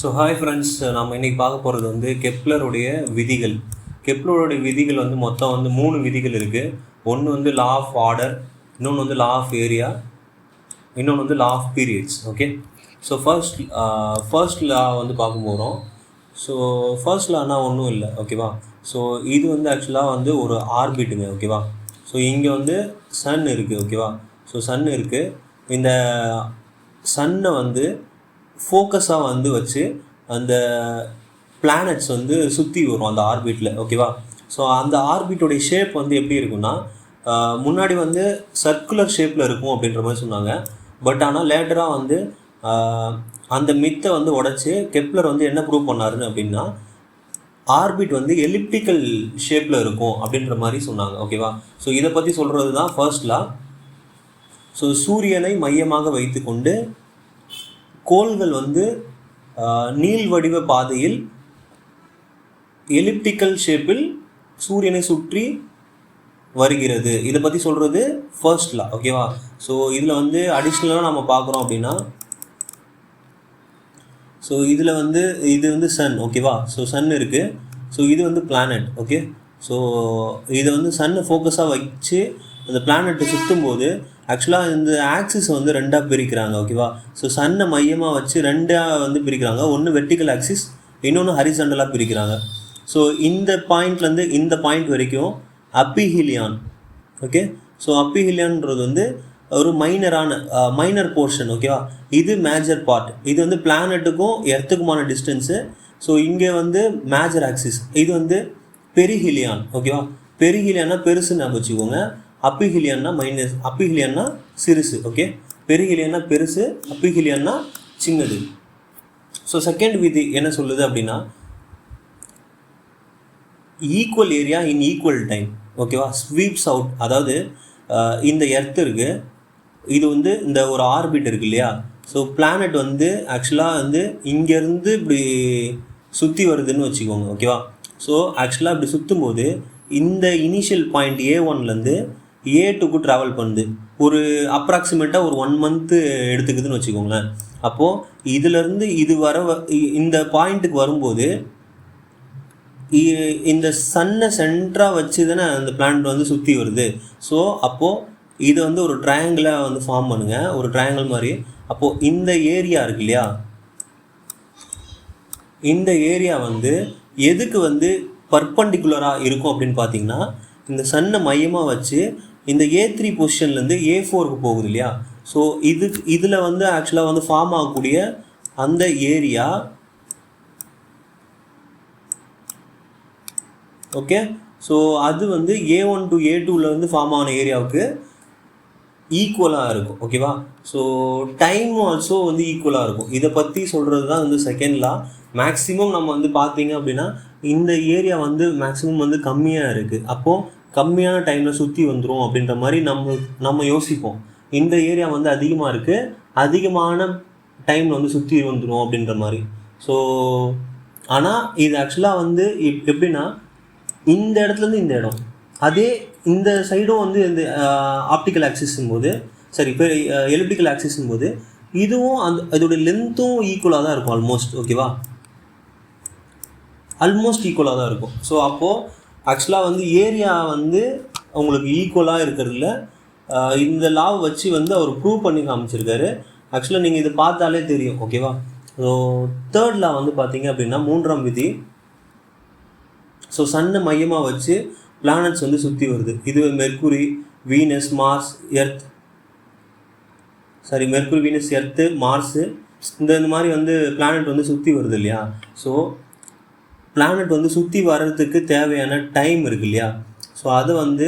So hi friends, நம்ம இன்றைக்கி பார்க்க போகிறது வந்து கெப்லருடைய விதிகள். கெப்லருடைய விதிகள் வந்து மொத்தம் வந்து 3 விதிகள் இருக்குது. ஒன்று வந்து லா ஆஃப் ஆர்டர், இன்னொன்று வந்து லா ஆஃப் ஏரியா, இன்னொன்று வந்து law of periods. Okay, so first law வந்து பார்க்க போகிறோம். ஸோ ஃபர்ஸ்ட் லானா ஒன்றும் இல்லை, ஓகேவா. ஸோ இது வந்து ஆக்சுவலாக வந்து ஒரு ஆர்பிட்டுங்க, ஓகேவா. ஸோ இங்கே வந்து சன் இருக்குது, ஓகேவா. ஸோ சன் இருக்குது. இந்த சன்னை வந்து ஃபோக்கஸாக வந்து வச்சு அந்த பிளானட்ஸ் வந்து சுற்றி வரும் அந்த ஆர்பிட்டில், ஓகேவா. ஸோ அந்த ஆர்பிட்டோடைய ஷேப் வந்து எப்படி இருக்குன்னா, முன்னாடி வந்து சர்க்குலர் ஷேப்பில் இருக்கும் அப்படின்ற மாதிரி சொன்னாங்க. பட் ஆனால் லேட்டராக வந்து அந்த மித்தை வந்து உடச்சி கெப்லர் வந்து என்ன ப்ரூவ் பண்ணாருன்னு அப்படின்னா, ஆர்பிட் வந்து எலிப்டிக்கல் ஷேப்பில் இருக்கும் அப்படின்ற மாதிரி சொன்னாங்க, ஓகேவா. ஸோ இதை பற்றி சொல்கிறது தான் ஃபர்ஸ்ட் லா. ஸோ சூரியனை மையமாக வைத்துக்கொண்டு கோள்கள் வந்து நீள் வடிவ பாதையில் எலிப்டிக்கல் ஷேப்பில் சூரியனை சுற்றி வருகிறது. இதை பற்றி சொல்கிறது ஃபர்ஸ்ட் லா, ஓகேவா. ஸோ இதில் வந்து அடிஷ்னலாக நம்ம பார்க்குறோம் அப்படின்னா, ஸோ இதில் வந்து இது வந்து சன், ஓகேவா. ஸோ சன் இருக்குது. ஸோ இது வந்து பிளானட், ஓகே. ஸோ இதை வந்து சன்னை ஃபோக்கஸாக வச்சு அந்த பிளானட்டை சுற்றும் போது ஆக்சுவலாக இந்த ஆக்சிஸ் வந்து ரெண்டாக பிரிக்கிறாங்க, ஓகேவா. ஸோ சன்னை மையமாக வச்சு ரெண்டாக வந்து பிரிக்கிறாங்க. ஒன்று வெர்டிக்கல் ஆக்சிஸ், இன்னொன்று ஹரிசாண்டலாக பிரிக்கிறாங்க. ஸோ இந்த பாயிண்ட்லேருந்து இந்த பாயிண்ட் வரைக்கும் அப்பிஹிலியான், ஓகே. ஸோ அப்பிஹிலியான்ன்றது வந்து ஒரு மைனர் போர்ஷன், ஓகேவா. இது மேஜர் பார்ட். இது வந்து பிளானட்டுக்கும் எர்த்துக்குமான டிஸ்டன்ஸு. ஸோ இங்கே வந்து மேஜர் ஆக்சிஸ். இது வந்து பெரிஹிலியான், ஓகேவா. பெரிஹிலியான்னா பெருசுன்னு ஞாபகம் வச்சுக்கோங்க. அப்பிஹிலியான்னா மைனஸ், அப்பிஹிலியான்னா சிறுசு, ஓகே. பெரிஹிலியான்னா பெருசு, அப்பிஹிலியான்னா சின்னது. ஸோ செகண்ட் விதி என்ன சொல்லுது அப்படின்னா, equal area in equal time, ஓகேவா, ஸ்வீப்ஸ் அவுட். அதாவது இந்த எர்த் இருக்குது, இது வந்து இந்த ஒரு ஆர்பிட் இருக்குது இல்லையா. ஸோ பிளானட் வந்து ஆக்சுவலாக வந்து இங்கேருந்து இப்படி சுற்றி வருதுன்னு வச்சுக்கோங்க, ஓகேவா. ஸோ ஆக்சுவலாக இப்படி சுற்றும் போது இந்த இனிஷியல் பாயிண்ட் A1லேருந்து A2க்கு ட்ராவல் பண்ணுது. ஒரு அப்ராக்சிமேட்டாக ஒரு 1 மந்த்து எடுத்துக்குதுன்னு வச்சுக்கோங்களேன். அப்போது இதிலேருந்து இது இந்த பாயிண்ட்டுக்கு வரும்போது இந்த சன்னை சென்டராக வச்சு தானே அந்த பிளானட் வந்து சுற்றி வருது. ஸோ அப்போது இதை வந்து ஒரு ட்ரையாங்கிளாக வந்து ஃபார்ம் பண்ணுங்கள், ஒரு ட்ரையாங்கிள் மாதிரி. அப்போது இந்த ஏரியா இருக்கு இல்லையா, இந்த ஏரியா வந்து எதுக்கு வந்து பர்பண்டிகுலராக இருக்கும் அப்படின்னு பார்த்தீங்கன்னா, இந்த சன்னை மையமாக வச்சு இந்த A3 பொசிஷன்லேருந்து A4க்கு போகுது இல்லையா. ஸோ இதில் வந்து ஆக்சுவலாக வந்து ஃபார்ம் ஆகக்கூடிய அந்த ஏரியா, ஓகே. ஸோ அது வந்து A1 to A2வில் வந்து ஃபார்ம் ஆன ஏரியாவுக்கு ஈக்குவலாக இருக்கும், ஓகேவா. ஸோ டைம் ஆல்சோ வந்து ஈக்குவலாக இருக்கும். இதை பற்றி சொல்கிறது தான் வந்து செகண்ட் லா. மேக்ஸிமம் நம்ம வந்து பார்த்தீங்க அப்படின்னா இந்த ஏரியா வந்து மேக்ஸிமம் வந்து கம்மியாக இருக்குது. அப்போது கம்மியான டைமில் சுற்றி வந்துடும் அப்படின்ற மாதிரி நம்ம யோசிப்போம். இந்த ஏரியா வந்து அதிகமாக இருக்குது, அதிகமான டைமில் வந்து சுற்றி வந்துடும் அப்படின்ற மாதிரி. ஸோ ஆனால் இது ஆக்சுவலாக வந்து எப்படின்னா, இந்த இடத்துலேருந்து இந்த இடம், அதே இந்த சைடும் வந்து இந்த ஆப்டிக்கல் ஆக்சிஸும் போது, சரி இப்போ எலிப்டிக்கல் ஆக்சிஸும் போது இதுவும் இதோடைய லென்த்தும் ஈக்குவலாக தான் இருக்கும் ஆல்மோஸ்ட், ஓகேவா. ஆல்மோஸ்ட் ஈக்குவலாக தான் இருக்கும். ஸோ அப்போது ஆக்சுவலாக வந்து ஏரியா வந்து உங்களுக்கு ஈக்குவலாக இருக்கிறதுல இந்த லாவை வச்சு வந்து அவர் ப்ரூவ் பண்ணி காமிச்சிருக்காரு. ஆக்சுவலாக நீங்கள் இதை பார்த்தாலே தெரியும், ஓகேவா. ஸோ தேர்ட் லா வந்து பார்த்தீங்க அப்படின்னா 3ஆம் விதி. ஸோ சன்னை மையமாக வச்சு பிளானட்ஸ் வந்து சுற்றி வருது. இது Mercury, Venus, Mars, Earth, Mercury, Venus, Earth, Mars, இந்த மாதிரி வந்து பிளானட் வந்து சுற்றி வருது இல்லையா. ஸோ பிளானட் வந்து சுற்றி வர்றதுக்கு தேவையான டைம் இருக்குது இல்லையா. ஸோ அதை வந்து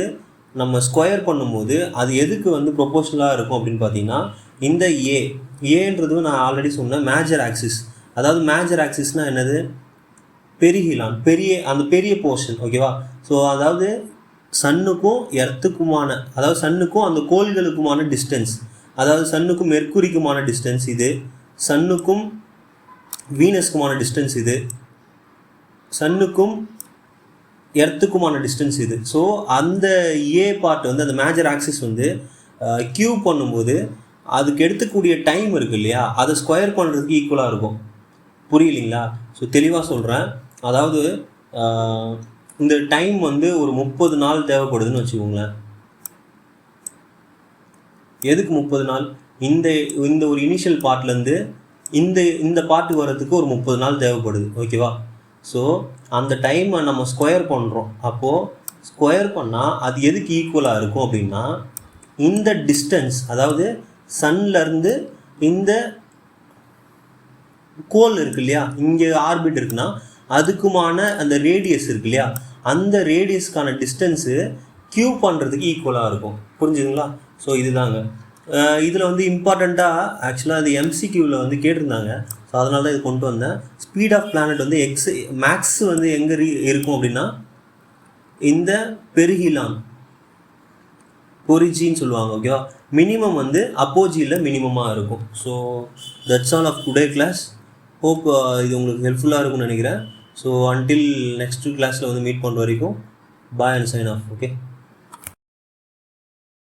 நம்ம ஸ்கொயர் பண்ணும்போது அது எதுக்கு வந்து ப்ரொபோஷனலாக இருக்கும் அப்படின்னு பார்த்தீங்கன்னா, இந்த ஏன்றது நான் ஆல்ரெடி சொன்னேன் மேஜர் ஆக்சிஸ். அதாவது மேஜர் ஆக்சிஸ்னால் என்னது, பெரிஹிலான், அந்த பெரிய போர்ஷன், ஓகேவா. ஸோ அதாவது சன்னுக்கும் எர்த்துக்குமான, அதாவது சன்னுக்கும் அந்த கோள்களுக்குமான டிஸ்டன்ஸ், அதாவது சன்னுக்கும் மெர்க்குரிக்குமான டிஸ்டன்ஸ் இது, சன்னுக்கும் வீனஸ்க்குமான டிஸ்டன்ஸ் இது, சன்னுக்கும் எர்த்துக்குமான டிஸ்டன்ஸ் இது. ஸோ அந்த பார்ட் வந்து அந்த மேஜர் ஆக்சிஸ் வந்து கியூப் பண்ணும்போது அதுக்கு எடுத்துக்கூடிய டைம் இருக்குது இல்லையா, அதை ஸ்கொயர் பண்ணுறதுக்கு ஈக்குவலாக இருக்கும். புரியலைங்களா? ஸோ தெளிவாக சொல்கிறேன். அதாவது இந்த டைம் வந்து ஒரு 30 நாள் தேவைப்படுதுன்னு வச்சுக்கோங்களேன். எதுக்கு 30 நாள்? இந்த இந்த ஒரு இனிஷியல் பார்ட்லேருந்து இந்த பார்ட்டுக்கு வர்றதுக்கு ஒரு 30 நாள் தேவைப்படுது. ஓகேவா? ஸோ அந்த டைமை நம்ம ஸ்கொயர் பண்ணுறோம். அப்போது ஸ்கொயர் பண்ணால் அது எதுக்கு ஈக்குவலாக இருக்கும் அப்படின்னா, இந்த டிஸ்டன்ஸ், அதாவது சன்லேருந்து இந்த கோல் இருக்கு இல்லையா, இங்கே ஆர்பிட் இருக்குன்னா அதுக்குமான அந்த ரேடியஸ் இருக்கு இல்லையா, அந்த ரேடியஸ்க்கான டிஸ்டன்ஸு கியூப் பண்ணுறதுக்கு ஈக்குவலாக இருக்கும். புரிஞ்சுதுங்களா? ஸோ இதுதாங்க. இதில் வந்து இம்பார்ட்டண்ட்டாக ஆக்சுவலாக அது எம்சிக்யூவில் வந்து கேட்டிருந்தாங்க. ஸோ அதனால தான் இது கொண்டு வந்தேன். ஸ்பீட் ஆஃப் பிளானட் வந்து மேக்ஸ் வந்து எங்கே இருக்கும் அப்படின்னா, இந்த பெருகிலான் பொரிஜின்னு சொல்லுவாங்க. ஓகேவா? மினிமம் வந்து அப்போஜியில் மினிமமாக இருக்கும். So that's all of today class. Hope இது உங்களுக்கு ஹெல்ப்ஃபுல்லாக இருக்கும்னு நினைக்கிறேன். ஸோ அன்டில் நெக்ஸ்ட் கிளாஸில் வந்து மீட் பண்ணுற வரைக்கும் பாய் அண்ட் சைன் ஆஃப். ஓகே.